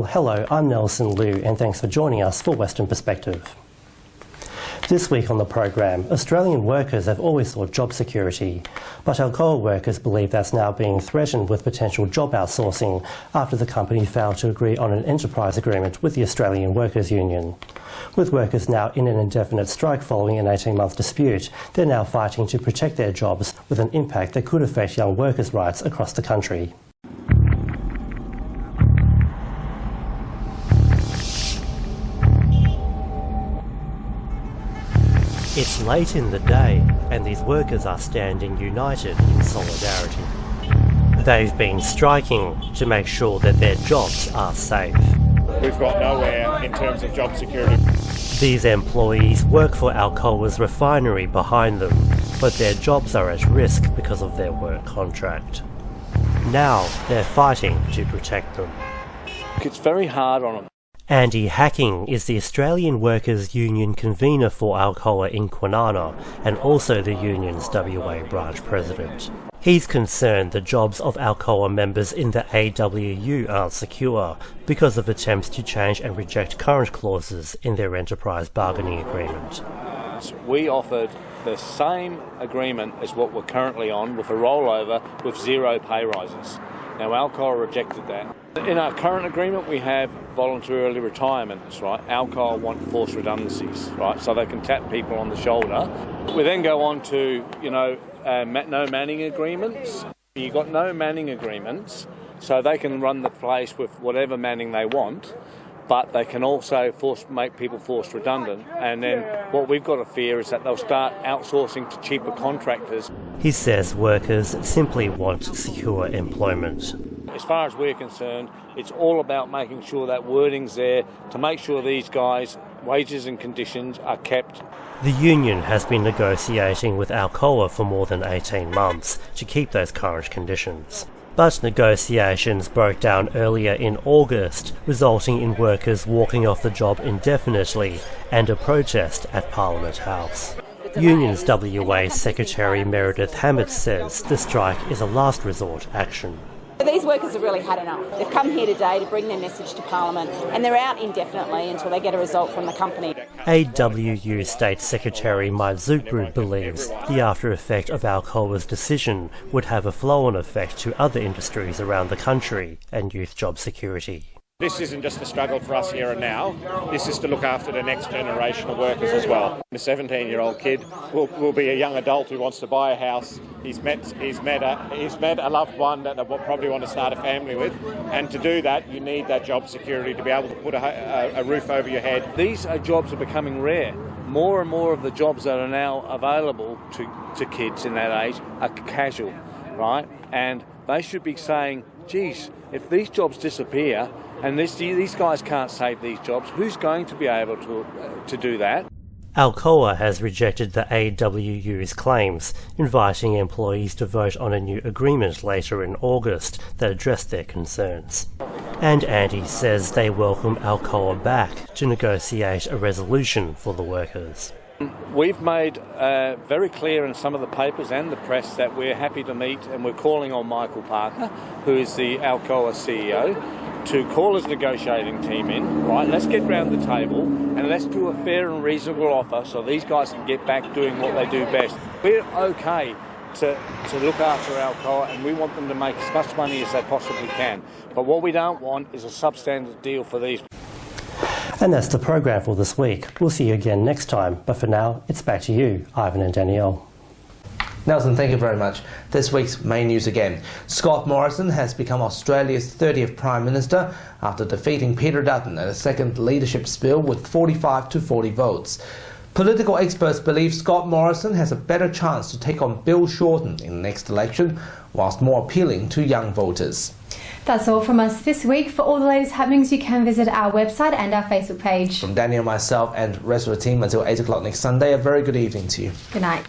Well, hello, I'm Nelson Liu and thanks for joining us for Western Perspective. This week on the program, Australian workers have always sought job security, but Alcoa workers believe that's now being threatened with potential job outsourcing after the company failed to agree on an enterprise agreement with the Australian Workers Union. With workers now in an indefinite strike following an 18-month dispute, they're now fighting to protect their jobs with an impact that could affect young workers' rights across the country. It's late in the day, and these workers are standing united in solidarity. They've been striking to make sure that their jobs are safe. We've got nowhere in terms of job security. These employees work for Alcoa's refinery behind them, but their jobs are at risk because of their work contract. Now they're fighting to protect them. It's very hard on them. Andy Hacking is the Australian Workers Union convener for Alcoa in Kwinana and also the union's WA branch president. He's concerned the jobs of Alcoa members in the AWU aren't secure because of attempts to change and reject current clauses in their enterprise bargaining agreement. We offered the same agreement as what we're currently on with a rollover with zero pay rises. Now Alcoa rejected that. In our current agreement we have voluntary early retirements, right? Alcoa want forced redundancies, right? So they can tap people on the shoulder. We then go on to, no manning agreements. You've got no manning agreements, so they can run the place with whatever manning they want, but they can also make people forced redundant. And then what we've got to fear is that they'll start outsourcing to cheaper contractors. He says workers simply want secure employment. As far as we're concerned, it's all about making sure that wording's there to make sure these guys' wages and conditions are kept. The union has been negotiating with Alcoa for more than 18 months to keep those current conditions. But negotiations broke down earlier in August, resulting in workers walking off the job indefinitely and a protest at Parliament House. Union's WA Secretary Meredith Hammett says the strike is a last resort action. These workers have really had enough. They've come here today to bring their message to Parliament and they're out indefinitely until they get a result from the company. AWU State Secretary Mike Zupru believes the after effect of Alcoa's decision would have a flow-on effect to other industries around the country and youth job security. This isn't just a struggle for us here and now, this is to look after the next generation of workers as well. A 17-year-old kid will be a young adult who wants to buy a house. He's met a loved one that will probably want to start a family with, and to do that you need that job security to be able to put a roof over your head. These jobs are becoming rare. More and more of the jobs that are now available to kids in that age are casual, right? And they should be saying, geez, if these jobs disappear, and these guys can't save these jobs, who's going to be able to do that? Alcoa has rejected the AWU's claims, inviting employees to vote on a new agreement later in August that addressed their concerns. And Andy says they welcome Alcoa back to negotiate a resolution for the workers. We've made very clear in some of the papers and the press that we're happy to meet, and we're calling on Michael Parker, who is the Alcoa CEO, to call his negotiating team in, right? Let's get round the table and let's do a fair and reasonable offer so these guys can get back doing what they do best. We're okay to look after Alcoa and we want them to make as much money as they possibly can. But what we don't want is a substandard deal for these. And that's the program for this week. We'll see you again next time, but for now, it's back to you, Ivan and Danielle. Nelson, thank you very much. This week's main news again. Scott Morrison has become Australia's 30th Prime Minister after defeating Peter Dutton at a second leadership spill with 45 to 40 votes. Political experts believe Scott Morrison has a better chance to take on Bill Shorten in the next election, whilst more appealing to young voters. That's all from us this week. For all the latest happenings, you can visit our website and our Facebook page. From Daniel, myself and the rest of the team until 8 o'clock next Sunday, a very good evening to you. Good night.